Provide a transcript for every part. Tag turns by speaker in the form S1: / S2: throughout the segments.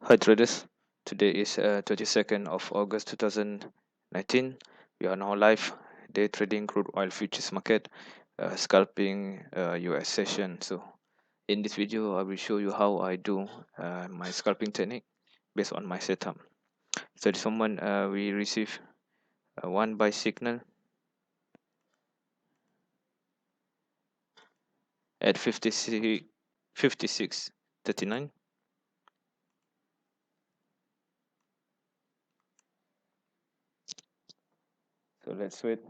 S1: Hi traders, today is 22nd of August 2019. We are now live day trading crude oil futures market, scalping US session. So in this video, I will show you how I do my scalping technique based on my setup. So this moment we receive one buy signal at 56.39. So let's wait.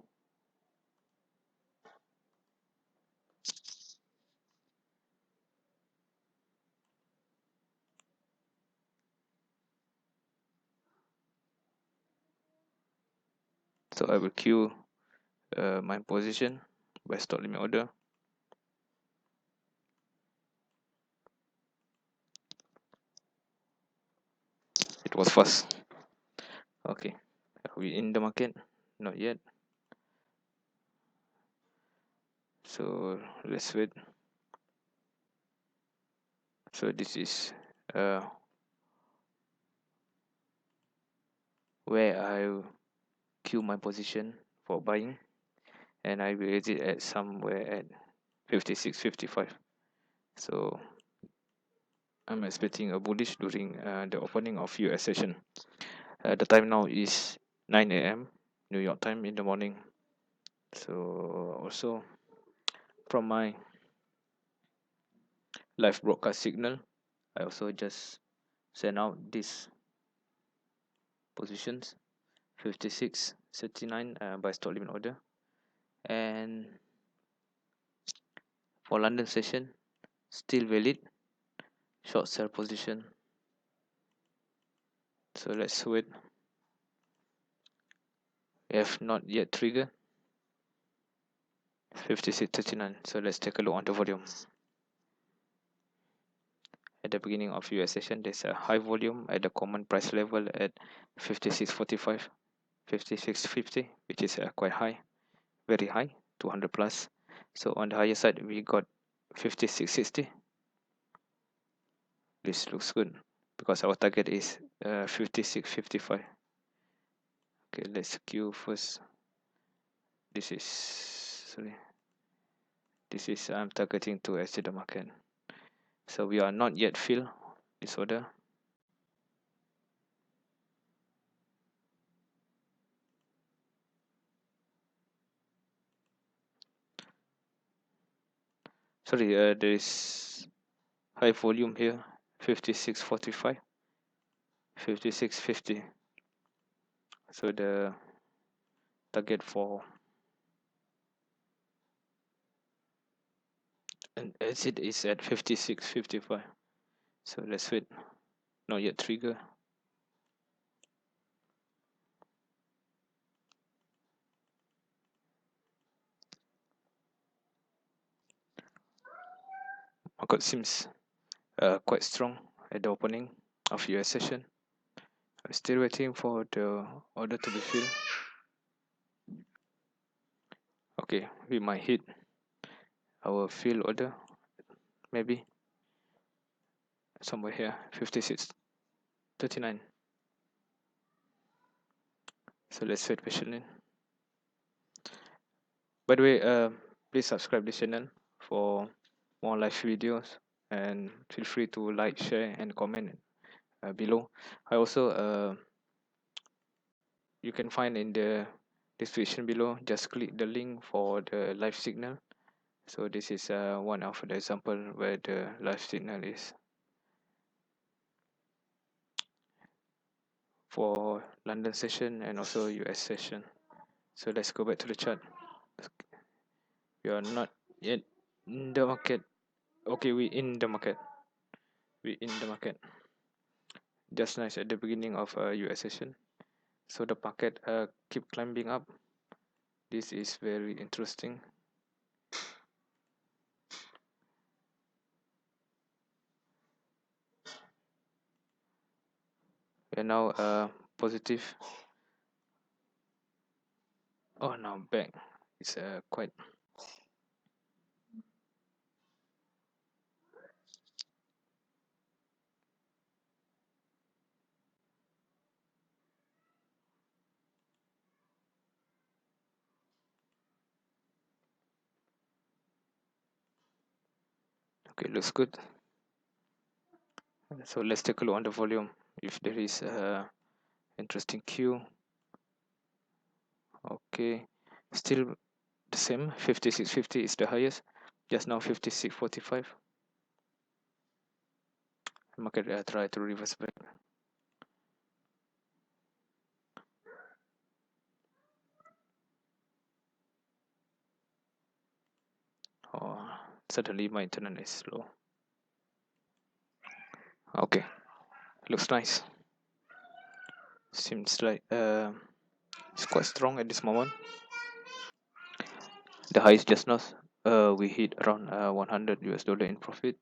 S1: So I will queue my position by stop limit order. It was fast. Okay, are we in the market? Not yet. So let's wait. So this is where I queue my position for buying, and I will exit at somewhere at 56.55. So I'm expecting a bullish during the opening of US session. The time now is 9 a.m. New York time in the morning. So also from my live broadcast signal, I also just send out these positions 56.39 by stop limit order. And for London session, still valid, short sell position. So let's wait. We have not yet triggered 56.39. So let's take a look on the volume. At the beginning of US session, there's a high volume at the common price level at 56.45, 56.50, which is quite high, very high, 200 plus. So on the higher side, we got 56.60. This looks good because our target is 56.55. Okay, let's queue first. This is I'm targeting to exit the market. So we are not yet fill this order. Sorry, there is high volume here, 56.45, 56.50. So the target for an exit is at 56.55. So let's wait. Not yet trigger. Market seems quite strong at the opening of US session. I'm still waiting for the order to be filled. Okay, we might hit our fill order, maybe somewhere here, 56.39. So let's wait patiently. By the way, please subscribe this channel for more live videos, and feel free to like, share, and comment below. I also you can find in the description below. Just click the link for the live signal. So this is one of the example where the live signal is for London session and also US session. So let's go back to the chart. We are not yet in the market. Okay, we in the market. Just nice at the beginning of US session. So the market keep climbing up. This is very interesting. We are now positive. Oh, now back. It's quite Okay, looks good. So let's take a look on the volume if there is a interesting queue. Okay, still the same. 56.50 is the highest, just now 56.45. Market try to reverse back. Oh, suddenly my internet is slow. Okay, looks nice. Seems like it's quite strong at this moment. The highest just now we hit around 100 US dollar in profit,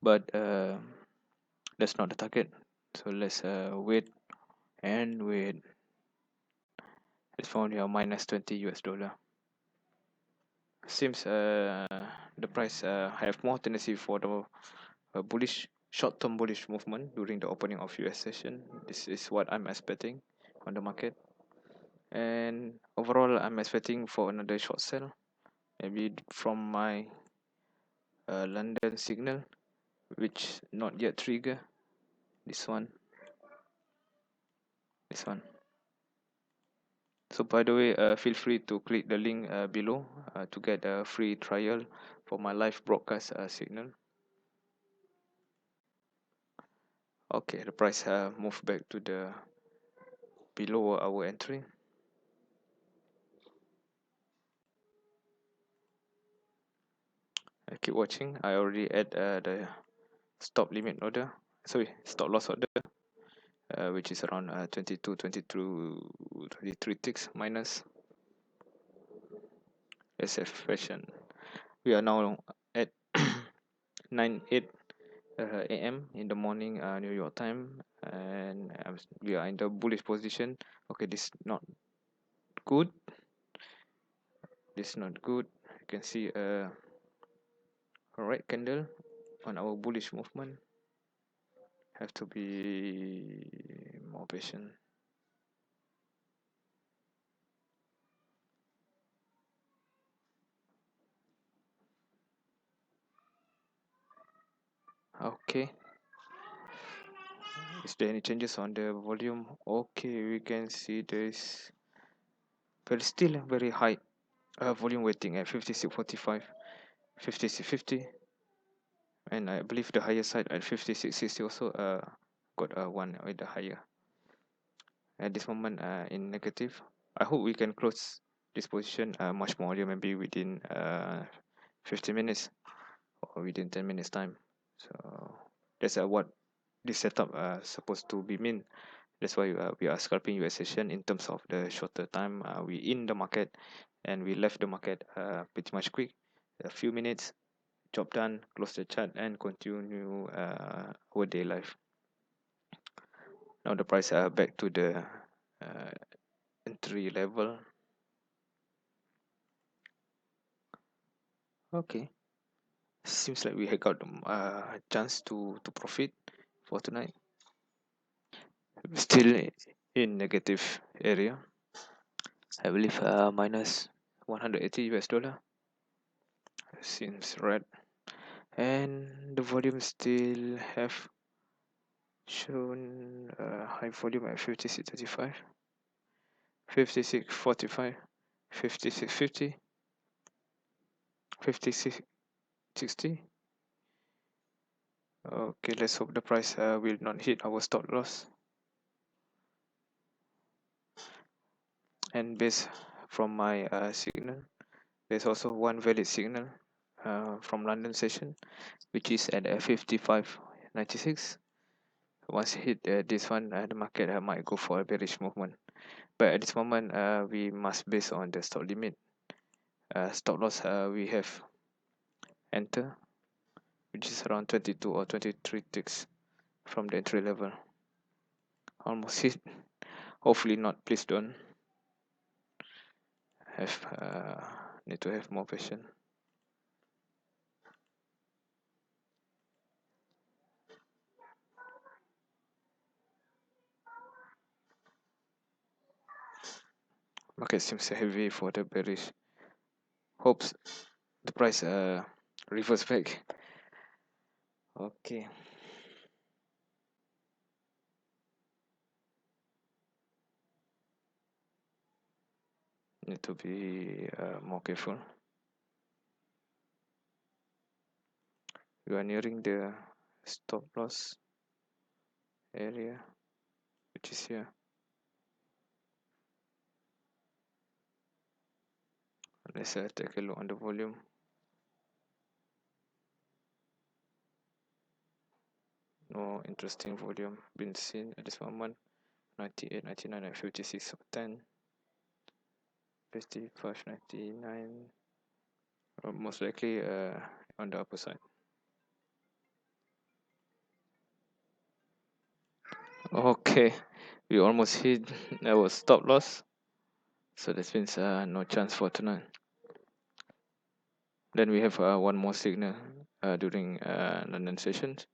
S1: but that's not the target. So let's wait and wait. It's found here minus 20 US dollar. Seems the price have more tendency for the bullish short-term bullish movement during the opening of US session. This is what I'm expecting on the market, and overall I'm expecting for another short sell, maybe from my London signal, which not yet trigger. This one. So by the way, feel free to click the link below to get a free trial for my live broadcast signal. Okay, the price moved back to the below our entry. I keep watching. I already add the stop limit order, sorry, stop loss order, which is around 22, 22, 23 ticks minus. SF fashion. We are now at 9:08 a.m. in the morning, New York time, and we are in the bullish position. Okay, this is not good. This is not good. You can see a red candle on our bullish movement. Have to be more patient. Okay, is there any changes on the volume? Okay, we can see there's but still very high volume waiting at 56.45, 56.50, and I believe the higher side at 56.60 also got one with the higher at this moment in negative. I hope we can close this position much more, maybe within 15 minutes or within 10 minutes time. So that's what this setup supposed to be mean. That's why we are scalping US session in terms of the shorter time. We in the market and we left the market pretty much quick, a few minutes, job done, close the chart and continue our day life. Now the price back to the entry level. Okay, seems like we have got a chance to profit for tonight. Still in negative area. I believe minus 180 US dollar. Seems red, and the volume still have shown high volume at 56.35, 56.45, 56.50, 56.60. Okay, let's hope the price will not hit our stop loss. And based from my signal, there's also one valid signal from London session, which is at 55.96. Once hit this one, the market might go for a bearish movement. But at this moment, we must base on the stop limit. Stop loss we have enter, which is around 22 or 23 ticks from the entry level. Almost hit. Hopefully not. Please don't. Need to have more patience. Market seems heavy for the bearish. Hopes the price reverse back Okay, need to be more careful. We are nearing the stop loss area, which is here. Let's take a look on the volume. No interesting volume been seen at this moment. 98, 99, and 56, 10, 55, 99. Most likely on the upper side. Okay, we almost hit our stop loss, so that means no chance for tonight. Then we have one more signal during London sessions.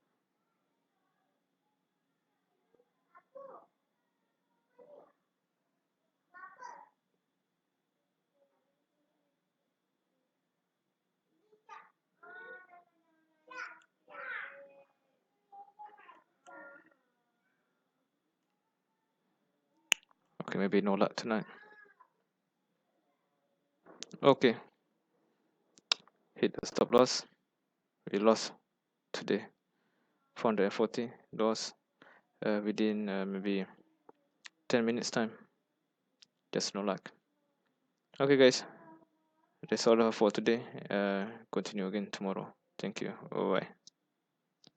S1: Okay, maybe no luck tonight. Okay, hit the stop loss. We lost today 440 loss within maybe 10 minutes time. Just no luck. Okay guys, that's all for today. Continue again tomorrow. Thank you. Bye bye.